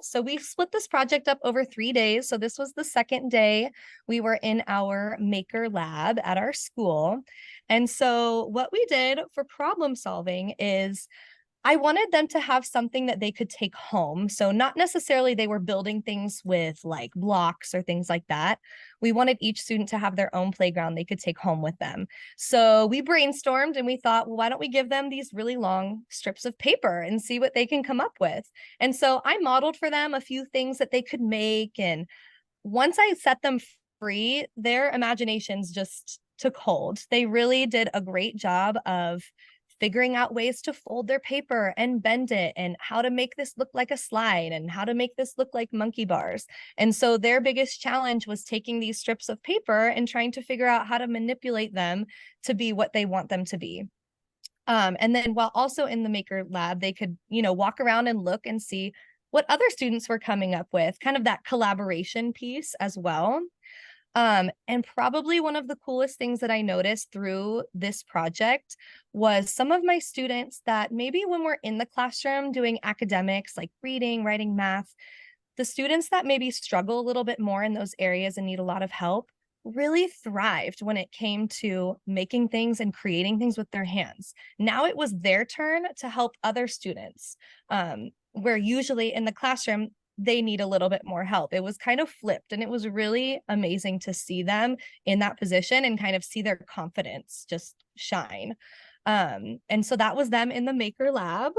So we split this project up over 3 days. So this was the second day we were in our maker lab at our school. And so what we did for problem solving is I wanted them to have something that they could take home. So not necessarily they were building things with like blocks or things like that. We wanted each student to have their own playground they could take home with them. So we brainstormed and we thought, well, why don't we give them these really long strips of paper and see what they can come up with? And so I modeled for them a few things that they could make. And once I set them free, their imaginations just took hold. They really did a great job of figuring out ways to fold their paper and bend it and how to make this look like a slide and how to make this look like monkey bars. And so their biggest challenge was taking these strips of paper and trying to figure out how to manipulate them to be what they want them to be. And then while also in the maker lab, they could, walk around and look and see what other students were coming up with, kind of that collaboration piece as well. And probably one of the coolest things that I noticed through this project was some of my students that maybe when we're in the classroom doing academics like reading, writing, math, the students that maybe struggle a little bit more in those areas and need a lot of help really thrived when it came to making things and creating things with their hands. Now it was their turn to help other students, where usually in the classroom, they need a little bit more help. It was kind of flipped, and it was really amazing to see them in that position and kind of see their confidence just shine. And so that was them in the maker lab.